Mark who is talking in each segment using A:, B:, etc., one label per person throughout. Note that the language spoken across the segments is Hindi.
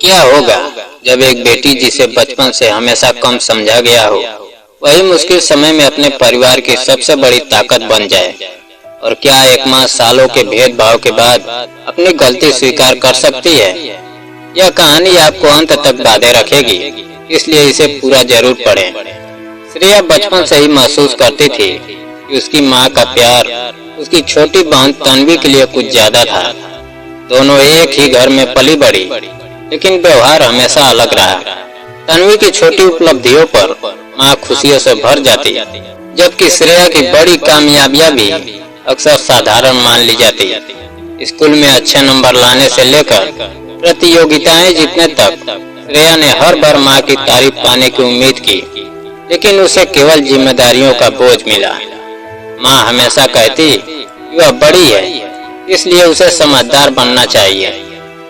A: क्या होगा जब एक बेटी जिसे बचपन से हमेशा कम समझा गया हो, वही मुश्किल समय में अपने परिवार की सबसे बड़ी ताकत बन जाए? और क्या एक माँ सालों के भेदभाव के बाद अपनी गलती स्वीकार कर सकती है? यह कहानी आपको अंत तक बांधे रखेगी, इसलिए इसे पूरा जरूर पढ़ें। श्रेया बचपन से ही महसूस करती थी कि उसकी माँ का प्यार उसकी छोटी बहन तन्वी के लिए कुछ ज्यादा था। दोनों एक ही घर में पली बढ़ी, लेकिन व्यवहार हमेशा अलग रहा। तन्वी की छोटी उपलब्धियों पर माँ खुशियों से भर जाती, जबकि श्रेया की बड़ी कामयाबियां भी अक्सर साधारण मान ली जाती। स्कूल में अच्छे नंबर लाने से लेकर प्रतियोगिताएं जीतने तक श्रेया ने हर बार माँ की तारीफ पाने की उम्मीद की, लेकिन उसे केवल जिम्मेदारियों का बोझ मिला। माँ हमेशा कहती कि वह बड़ी है, इसलिए उसे समझदार बनना चाहिए।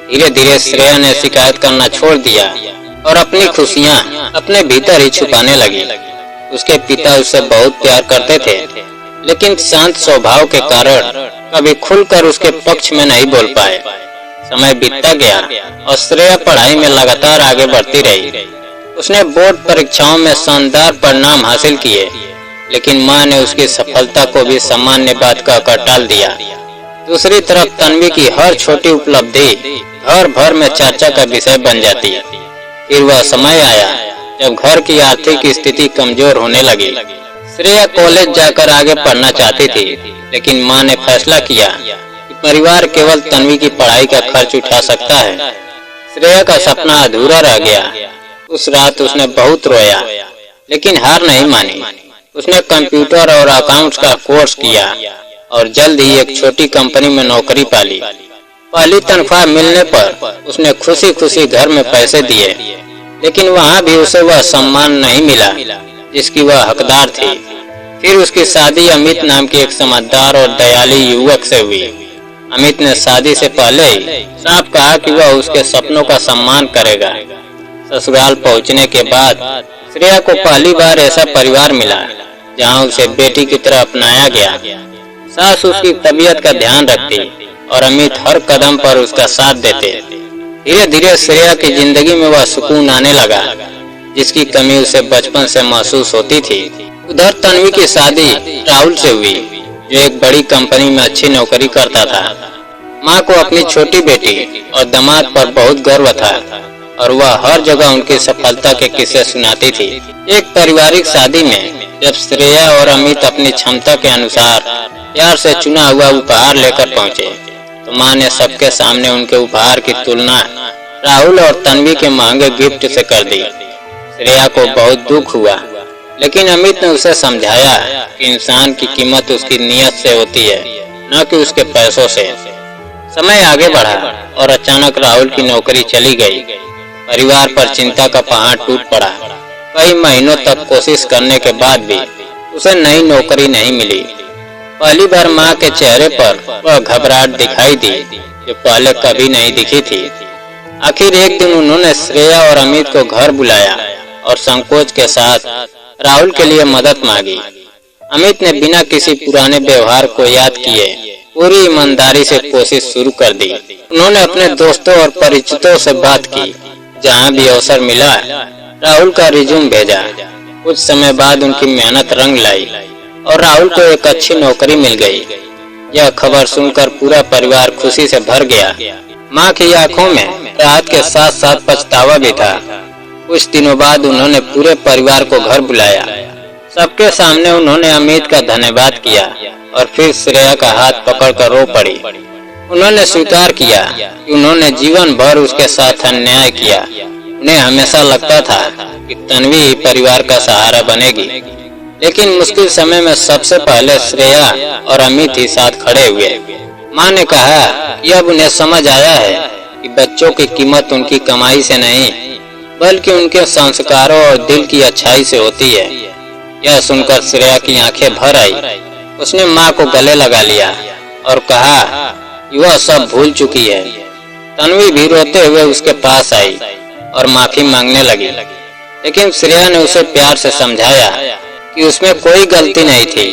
A: धीरे धीरे श्रेया ने शिकायत करना छोड़ दिया और अपनी खुशियाँ अपने भीतर ही छुपाने लगी। उसके पिता उससे बहुत प्यार करते थे, लेकिन शांत स्वभाव के कारण कभी खुलकर उसके पक्ष में नहीं बोल पाए। समय बीतता गया और श्रेया पढ़ाई में लगातार आगे बढ़ती रही। उसने बोर्ड परीक्षाओं में शानदार परिणाम हासिल किए, लेकिन माँ ने उसकी सफलता को भी सामान्य बात कहकर टाल दिया। दूसरी तरफ तन्वी की हर छोटी उपलब्धि घर भर में चर्चा का विषय बन जाती। फिर वह समय आया जब घर की आर्थिक स्थिति कमजोर होने लगी। श्रेया कॉलेज जाकर आगे पढ़ना चाहती थी, लेकिन माँ ने फैसला किया कि परिवार केवल तन्वी की पढ़ाई का खर्च उठा सकता है। श्रेया का सपना अधूरा रह गया। उस रात उसने बहुत रोया, लेकिन हार नहीं मानी। उसने कंप्यूटर और अकाउंट्स का कोर्स किया और जल्द ही एक छोटी कंपनी में नौकरी पाली। पहली तनख्वाह मिलने पर उसने खुशी खुशी घर में पैसे दिए, लेकिन वहाँ भी उसे वह सम्मान नहीं मिला जिसकी वह हकदार थी। फिर उसकी शादी अमित नाम के एक समझदार और दयालु युवक से हुई। अमित ने शादी से पहले ही साफ कहा कि वह उसके सपनों का सम्मान करेगा। ससुराल पहुँचने के बाद श्रेया को पहली बार ऐसा परिवार मिला जहाँ उसे बेटी की तरह अपनाया गया। सास उसकी तबीयत का ध्यान रखती और अमित हर कदम पर उसका साथ देते। धीरे धीरे श्रेया की जिंदगी में वह सुकून आने लगा जिसकी कमी उसे बचपन से महसूस होती थी। उधर तन्वी की शादी राहुल से हुई, जो एक बड़ी कंपनी में अच्छी नौकरी करता था। माँ को अपनी छोटी बेटी और दामाद पर बहुत गर्व था और वह हर जगह उनकी सफलता के किस्से सुनाती थी। एक पारिवारिक शादी में जब श्रेया और अमित अपनी क्षमता के अनुसार प्यार से चुना हुआ उपहार लेकर पहुँचे, तो माँ ने सबके सामने उनके उपहार की तुलना राहुल और तन्वी के महंगे गिफ्ट से कर दी। श्रेया को बहुत दुख हुआ, लेकिन अमित ने उसे समझाया कि इंसान की कीमत उसकी नीयत से होती है, न कि उसके पैसों से। समय आगे बढ़ा और अचानक राहुल की नौकरी चली गई। परिवार पर चिंता का पहाड़ टूट पड़ा। कई महीनों तक कोशिश करने के बाद भी उसे नई नौकरी नहीं मिली। पहली बार माँ के चेहरे पर वह घबराहट दिखाई दी जो पहले कभी नहीं दिखी थी। आखिर एक दिन उन्होंने श्रेया और अमित को घर बुलाया और संकोच के साथ राहुल के लिए मदद मांगी। अमित ने बिना किसी पुराने व्यवहार को याद किए पूरी ईमानदारी से कोशिश शुरू कर दी। उन्होंने अपने दोस्तों और परिचितों से बात की। जहाँ भी अवसर मिला राहुल का रिज्यूम भेजा। कुछ समय बाद उनकी मेहनत रंग लाई और राहुल को एक अच्छी नौकरी मिल गई। यह खबर सुनकर पूरा परिवार खुशी से भर गया। माँ की आंखों में राहत के साथ साथ पछतावा भी था। कुछ दिनों बाद उन्होंने पूरे परिवार को घर बुलाया। सबके सामने उन्होंने अमित का धन्यवाद किया और फिर श्रेया का हाथ पकड़कर रो पड़ी। उन्होंने स्वीकार किया कि उन्होंने जीवन भर उसके साथ अन्याय किया। उन्हें हमेशा लगता था कि तन्वी ही परिवार का सहारा बनेगी, लेकिन मुश्किल समय में सबसे पहले श्रेया और अमित ही साथ खड़े हुए। माँ ने कहा कि अब उन्हें समझ आया है कि बच्चों की कीमत उनकी कमाई से नहीं, बल्कि उनके संस्कारों और दिल की अच्छाई से होती है। यह सुनकर श्रेया की आंखें भर आई। उसने माँ को गले लगा लिया और कहा कि वह सब भूल चुकी है। तन्वी भी रोते हुए उसके पास आई और माफी मांगने लगी, लेकिन श्रेया ने उसे प्यार से समझाया कि उसमें कोई गलती नहीं थी।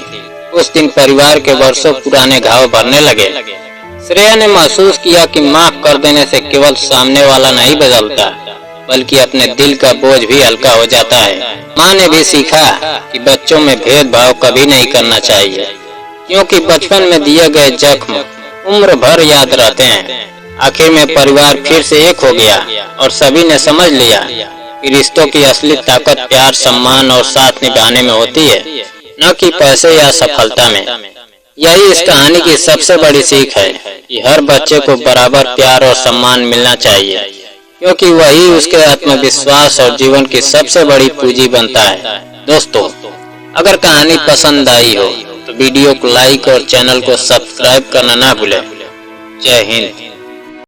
A: उस दिन परिवार के वर्षों पुराने घाव भरने लगे। श्रेया ने महसूस किया कि माफ कर देने से केवल सामने वाला नहीं बदलता, बल्कि अपने दिल का बोझ भी हल्का हो जाता है। माँ ने भी सीखा कि बच्चों में भेदभाव कभी नहीं करना चाहिए, क्योंकि बचपन में दिए गए जख्म उम्र भर याद रहते हैं। आखिर में परिवार फिर से एक हो गया और सभी ने समझ लिया कि रिश्तों की असली ताकत प्यार, सम्मान और साथ निभाने में होती है, न कि पैसे या सफलता में। यही इस कहानी की सबसे बड़ी सीख है कि हर बच्चे को बराबर प्यार और सम्मान मिलना चाहिए, क्योंकि वही उसके आत्मविश्वास और जीवन की सबसे बड़ी पूंजी बनता है। दोस्तों, अगर कहानी पसंद आई हो तो वीडियो को लाइक और चैनल को सब्सक्राइब करना ना भूलें। जय हिंद।